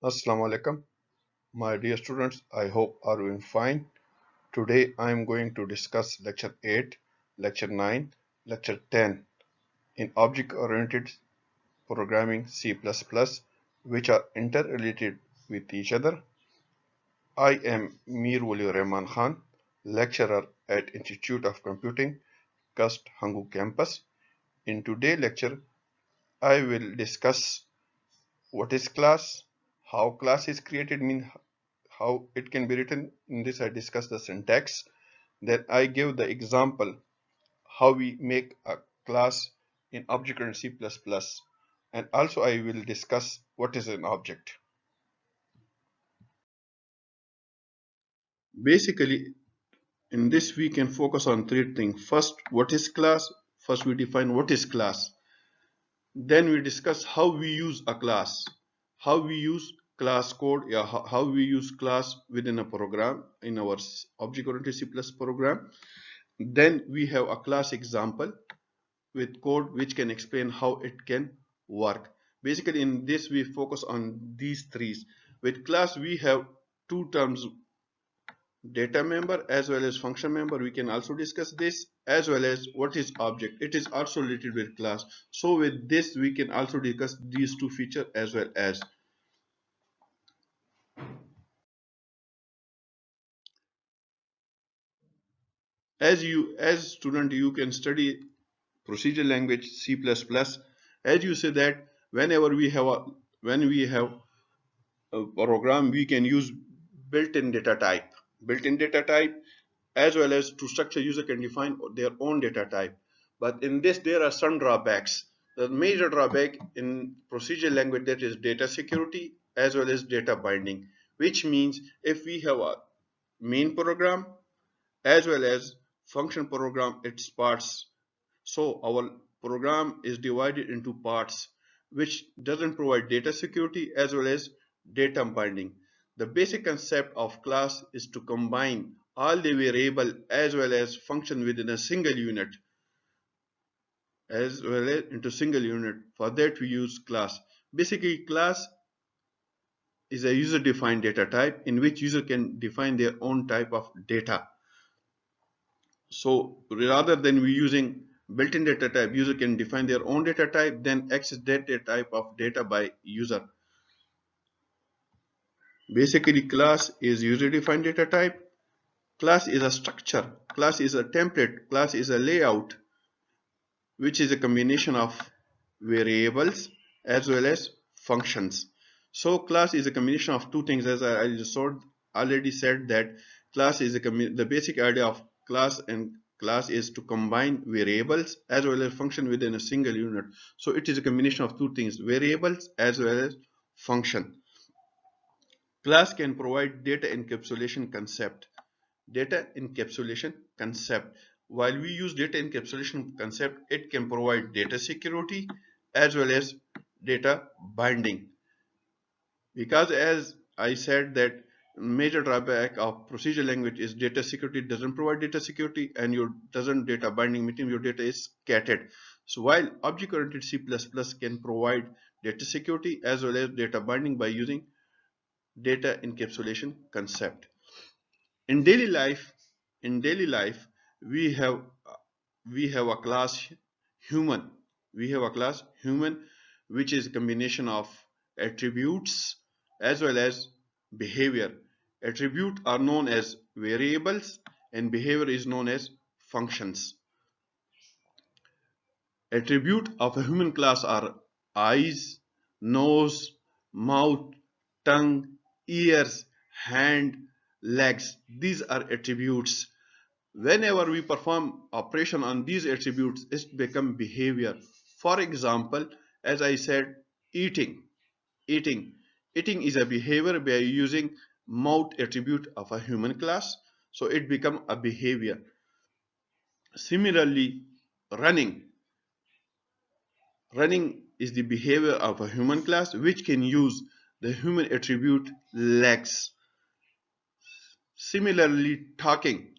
Assalamu alaikum, my dear students. I hope are doing fine. Today I am going to discuss lecture 8, lecture 9, lecture 10 in object oriented programming C++, which are interrelated with each other. I am Meer Wali Rehman Khan, lecturer at Institute of Computing, Kast Hangu campus. In today's lecture, I will discuss what is class, how class is created, mean how it can be written. In this I discuss the syntax. Then I give the example how we make a class in object and C++, and also I will discuss what is an object. Basically, in this we can focus on three things. First, what is class? First we define what is class. Then we discuss how we use a class, how we use class code, yeah, how we use class within a program in our object-oriented C++ program. Then we have a class example with code which can explain how it can work. Basically, in this we focus on these three. With class we have two terms, data member as well as function member. We can also discuss this, as well as what is object. It is also related with class. So with this we can also discuss these two features as well. As student you can study procedure language C++. As you say that when we have a program, we can use built-in data type. Built-in data type, as well as to structure, user can define their own data type. But in this, there are some drawbacks. The major drawback in procedure language, that is data security as well as data binding, which means if we have a main program as well as function program, its parts. So our program is divided into parts, which doesn't provide data security as well as data binding. The basic concept of class is to combine all the variable as well as function within a single unit, as well as into single unit. For that we use class. Basically, class is a user defined data type in which user can define their own type of data. So rather than we using built-in data type, user can define their own data type, then access that data type of data by user. Basically, class is user-defined data type. Class is a structure. Class is a template. Class is a layout, which is a combination of variables as well as functions. So class is a combination of two things, as I just already said that class is the basic idea of class, and class is to combine variables as well as function within a single unit. So it is a combination of two things, variables as well as function. Class can provide data encapsulation concept. Data encapsulation concept. While we use data encapsulation concept, it can provide data security as well as data binding. Because as I said that major drawback of procedure language is data security. It doesn't provide data security, and your doesn't data binding, meaning your data is scattered. So while object-oriented C++ can provide data security as well as data binding by using data encapsulation concept. In daily life, in daily life, we have we have a class human. We have a class human, which is a combination of attributes as well as behavior. Attributes are known as variables, and behavior is known as functions. Attributes of a human class are eyes, nose, mouth, tongue, ears, hand, legs. These are attributes. Whenever we perform operation on these attributes, it becomes behavior. For example, as I said, eating. Eating. Eating is a behavior by using mouth attribute of a human class. So it becomes a behavior. Similarly, running. Running is the behavior of a human class which can use the human attribute legs. Similarly, talking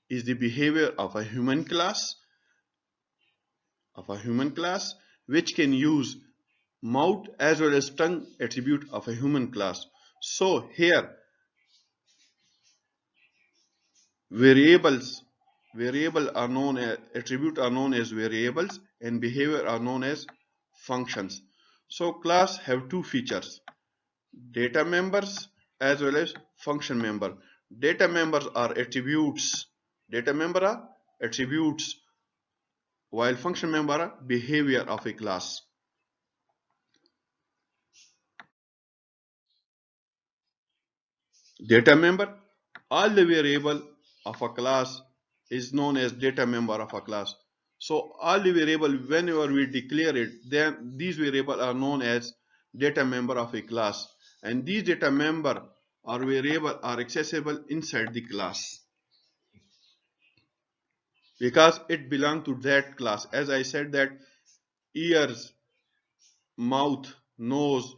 is the behavior of a human class which can use mouth as well as tongue attribute of a human class. So here variables variable are known as attribute are known as variables and behavior are known as functions. So class have two features, data members as well as function member. Data members are attributes. Data member are attributes while function member are behavior of a class. Data member, all the variable of a class is known as data member of a class. So all the variable whenever we declare it, then these variables are known as data member of a class. And these data member or variable are accessible inside the class because it belongs to that class. As I said that ears, mouth, nose,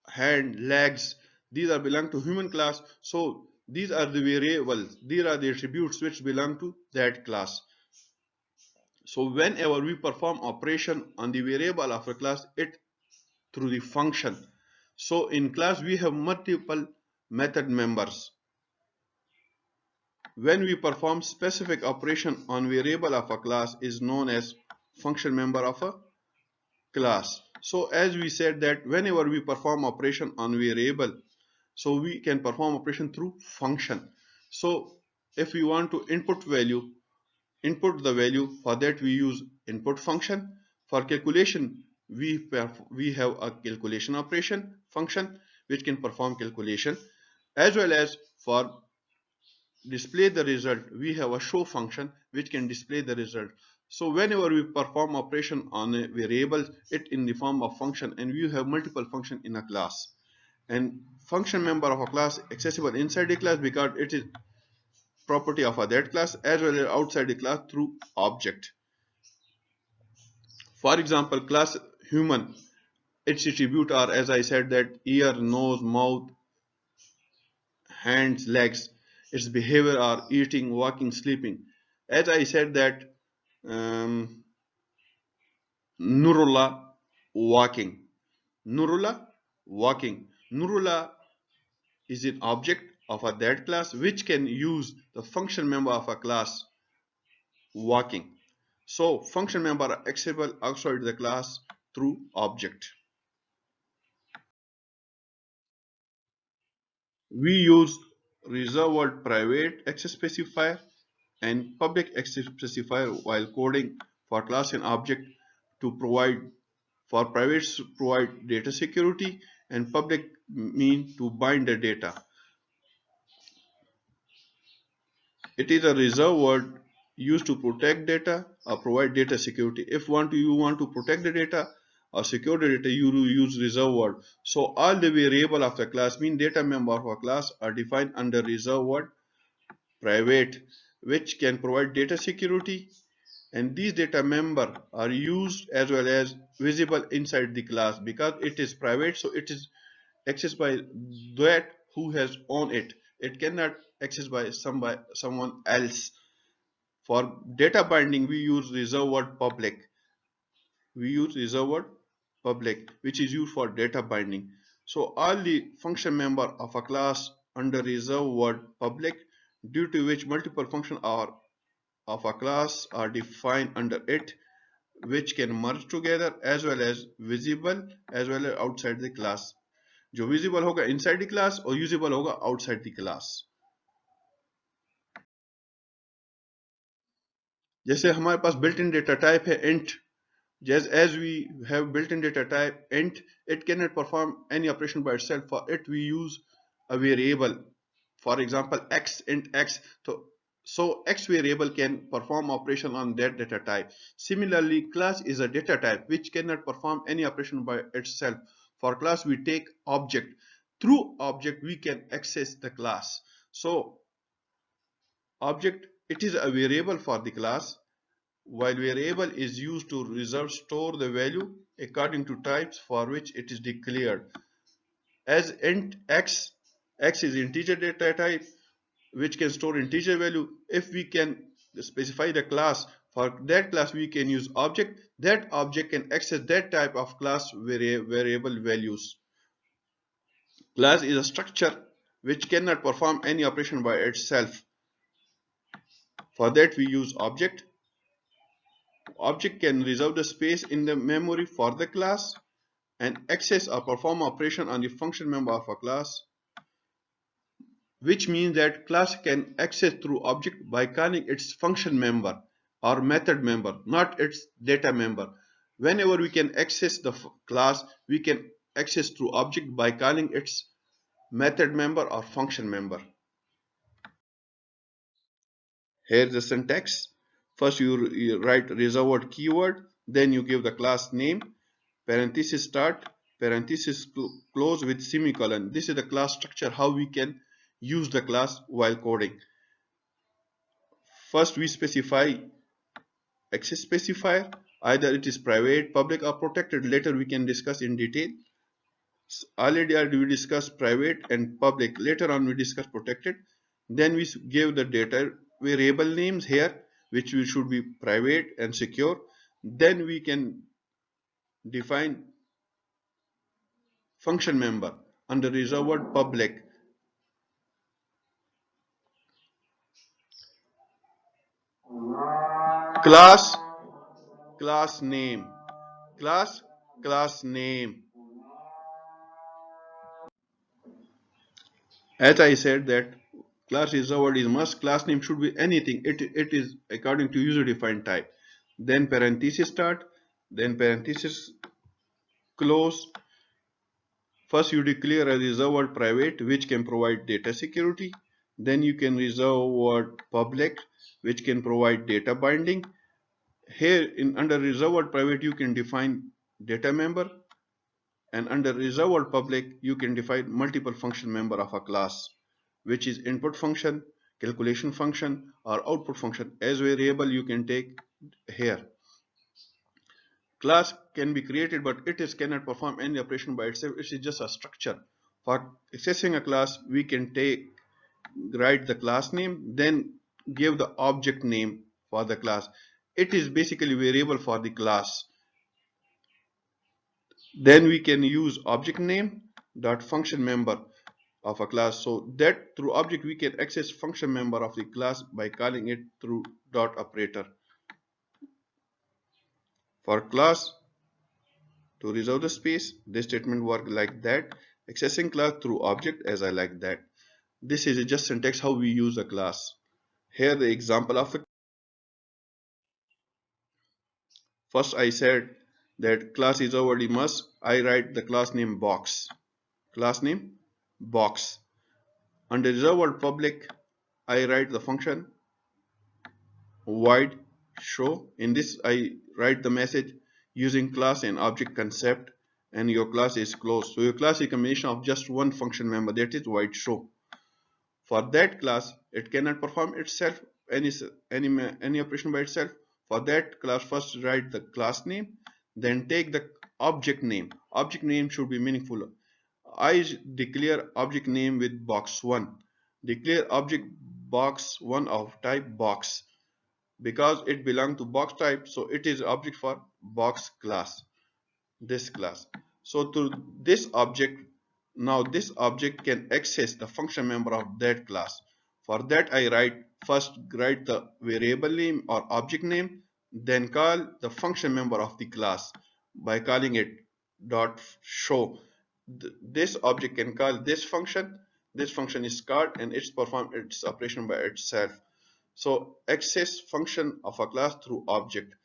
hand, legs, these are belong to human class. So these are the variables, these are the attributes which belong to that class. So whenever we perform operation on the variable of a class, it through the function. So in class we have multiple method members. When we perform specific operation on variable of a class is known as function member of a class. So as we said that whenever we perform operation on variable, so we can perform operation through function. So if we want to input the value, for that we use input function. For calculation, we have a calculation operation function which can perform calculation, as well as for display the result we have a show function which can display the result. So whenever we perform operation on a variable, it in the form of function, and we have multiple function in a class. And function member of a class accessible inside the class because it is property of a that class, as well as outside the class through object. For example, class human, its attribute are, as I said, that ear, nose, mouth, hands, legs. Its behavior are eating, walking, sleeping. As I said that um, Nurullah walking. Nurullah walking. Nurullah is an object of a that class which can use the function member of a class walking. So function member are accessible outside the class through object. We use reserved private access specifier and public access specifier while coding for class and object to provide for private provide data security and public mean to bind the data. It is a reserved word used to protect data or provide data security. If you want to protect the data or secure the data, you use reserved word. So all the variable of the class mean data member of a class are defined under reserved word private, which can provide data security, and these data member are used as well as visible inside the class because it is private, so it is accessed by that who has owned it. It cannot access by someone else. For data binding, we use reserved public. We use reserved public, which is used for data binding. So all the function member of a class under reserved public, due to which multiple functions are of a class are defined under it, which can merge together as well as visible as well as outside the class. जो visible होगा inside the class और usable होगा outside the class. जैसे हमारे पास built in data type है int. Just as we have built-in data type int, it cannot perform any operation by itself. For it, we use a variable. For example, x int x. So x variable can perform operation on that data type. Similarly, class is a data type which cannot perform any operation by itself. For class, we take object. Through object, we can access the class. So object, it is a variable for the class, while variable is used to reserve store the value according to types for which it is declared. As int x, x is integer data type which can store integer value. If we can specify the class, for that class we can use object. That object can access that type of class variable values. Class is a structure which cannot perform any operation by itself. For that we use object. Object can reserve the space in the memory for the class and access or perform operation on the function member of a class, which means that class can access through object by calling its function member or method member, not its data member. Whenever we can access the class, we can access through object by calling its method member or function member. Here's the syntax. First you write reserved keyword, then you give the class name, parenthesis start, parenthesis close with semicolon. This is the class structure, how we can use the class while coding. First we specify access specifier, either it is private, public or protected. Later we can discuss in detail. Already we discussed private and public. Later on we discuss protected. Then we give the data variable names here, which should be private and secure. Then we can define function member under reserved public. Class, class name, class, class name. As I said that class reserved is must, class name should be anything. It is according to user defined type. Then parenthesis start, then parenthesis close. First you declare a reserved private which can provide data security. Then you can reserve public which can provide data binding. Here in under reserved private you can define data member, and under reserved public you can define multiple function member of a class, which is input function, calculation function or output function. As variable you can take here. Class can be created but it is cannot perform any operation by itself. It is just a structure. For accessing a class we can write the class name, then give the object name for the class. It is basically variable for the class. Then we can use object name dot function member of a class, so that through object we can access function member of the class by calling it through dot operator. For class to reserve the space, this statement work like that. Accessing class through object as I like that. This is just syntax how we use a class. Here the example of it. First I said that class is already must. I write the class name box. Class name box. Under reserved public, I write the function void show. In this, I write the message using class and object concept, and your class is closed. So your class is a combination of just one function member, that is void show. For that class, it cannot perform itself any operation by itself. For that class, first write the class name, then take the object name. Object name should be meaningful. I declare object name with box 1. Declare object box 1 of type box because it belongs to box type, so it is object for box class, this class. So to this object, now this object can access the function member of that class. For that I write the variable name or object name, then call the function member of the class by calling it dot show. This object can call this function. This function is called and it's perform its operation by itself. So access function of a class through object.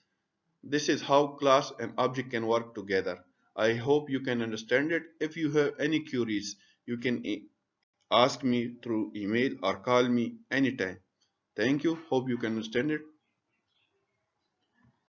This is how class and object can work together. I hope you can understand it. If you have any queries, you can ask me through email or call me anytime. Thank you. Hope you can understand it.